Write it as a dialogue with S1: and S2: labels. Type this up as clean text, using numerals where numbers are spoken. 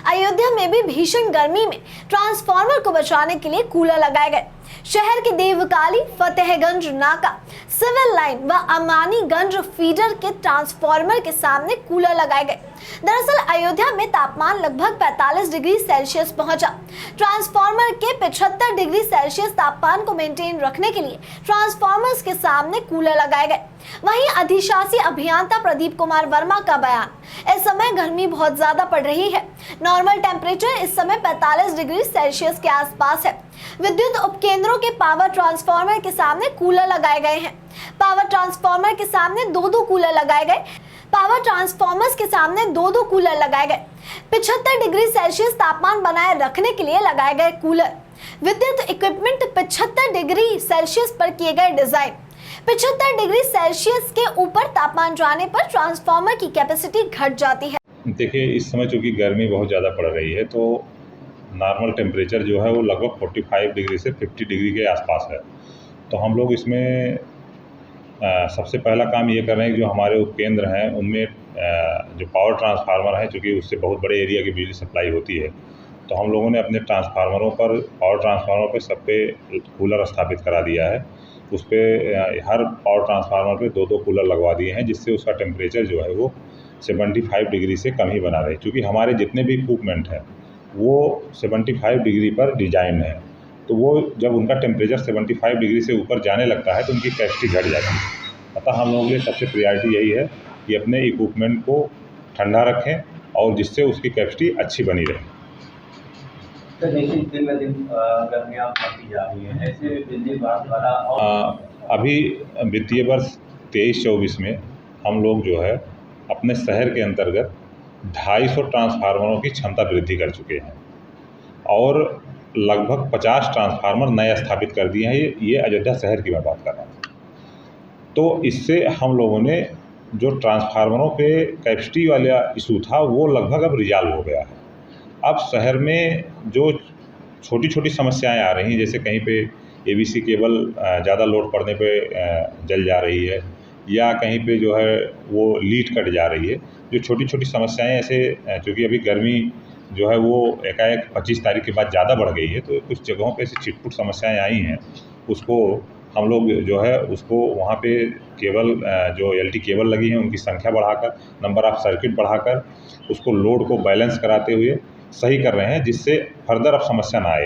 S1: अयोध्या में भी भीषण गर्मी में ट्रांसफार्मर को बचाने के लिए कूलर लगाए गए। शहर के देवकाली, फतेहगंज नाका, सिविल लाइन व अमानीगंज फीडर के ट्रांसफार्मर के सामने कूलर लगाए गए। दरअसल अयोध्या में तापमान लगभग 45 डिग्री सेल्सियस पहुंचा। ट्रांसफार्मर के 75 डिग्री सेल्सियस तापमान को मेंटेन रखने के लिए ट्रांसफार्मर्स के सामने कूलर लगाए गए। वहीं अधिशासी अभियंता प्रदीप कुमार वर्मा का बयान, इस समय गर्मी बहुत ज्यादा पड़ रही है। नॉर्मल टेम्परेचर इस समय 45 डिग्री सेल्सियस के आसपास है। विद्युत उपकेंद्रों के पावर ट्रांसफार्मर के सामने कूलर लगाए गए हैं। पावर ट्रांसफार्मर के सामने दो कूलर लगाए गए। पावर ट्रांसफार्मर्स के सामने दो कूलर लगाए गए। 75 डिग्री सेल्सियस तापमान बनाए रखने के लिए लगाए गए कूलर। विद्युत इक्विपमेंट 75 डिग्री सेल्सियस पर किए गए डिजाइन। 75 डिग्री सेल्सियस के ऊपर तापमान जाने पर ट्रांसफार्मर की कैपेसिटी घट जाती है।
S2: देखिए, इस समय चूँकि गर्मी बहुत ज़्यादा पड़ रही है तो नॉर्मल टेम्परेचर जो है वो लगभग 45 डिग्री से 50 डिग्री के आसपास है। तो हम लोग इसमें सबसे पहला काम ये कर रहे हैं कि जो हमारे उपकेंद्र हैं उनमें जो पावर ट्रांसफार्मर है, चूँकि उससे बहुत बड़े एरिया की बिजली सप्लाई होती है, तो हम लोगों ने अपने ट्रांसफार्मरों पर, पावर ट्रांसफार्मर पर सब पे कूलर स्थापित करा दिया है। उस पर हर पावर ट्रांसफार्मर पे दो कूलर लगवा दिए हैं, जिससे उसका टेम्परेचर जो है वो 75 डिग्री से कम ही बना रहे, क्योंकि हमारे जितने भी इक्विपमेंट हैं वो 75 डिग्री पर डिजाइन है। तो वो जब उनका टेम्परेचर 75 डिग्री से ऊपर जाने लगता है तो उनकी कैपेसिटी घट जाती है। अतः हम लोगों के लिए सबसे प्रायोरिटी यही है कि अपने इक्विपमेंट को ठंडा रखें और जिससे उसकी कैपेसिटी अच्छी बनी रहे।
S3: तो देखिए, दिन ब दिन गर्मियाँ बढ़ती जा रही हैं, ऐसे बिजली विभाग द्वारा
S2: अभी वित्तीय वर्ष 23-24 में हम लोग जो है अपने शहर के अंतर्गत 250 ट्रांसफार्मरों की क्षमता वृद्धि कर चुके हैं और लगभग 50 ट्रांसफार्मर नए स्थापित कर दिए हैं। ये अयोध्या शहर की मैं बात कर रहा हूँ। तो इससे हम लोगों ने जो ट्रांसफार्मरों पे कैपेसिटी वाला इशू था वो लगभग अब रिजॉल्व हो गया है। अब शहर में जो छोटी छोटी समस्याएं आ रही हैं, जैसे कहीं पे एबीसी केबल ज़्यादा लोड पड़ने पे जल जा रही है या कहीं पे जो है वो लीड कट जा रही है, जो छोटी छोटी समस्याएं ऐसे, क्योंकि अभी गर्मी जो है वो एकाएक 25 तारीख के बाद ज़्यादा बढ़ गई है, तो कुछ जगहों पे ऐसी छिटपुट समस्याएं आई हैं। उसको हम लोग जो है उसको वहाँ पे केबल, जो एलटी केबल लगी हैं उनकी संख्या बढ़ाकर, नंबर ऑफ सर्किट बढ़ाकर उसको लोड को बैलेंस कराते हुए सही कर रहे हैं, जिससे फर्दर अब समस्या ना आए।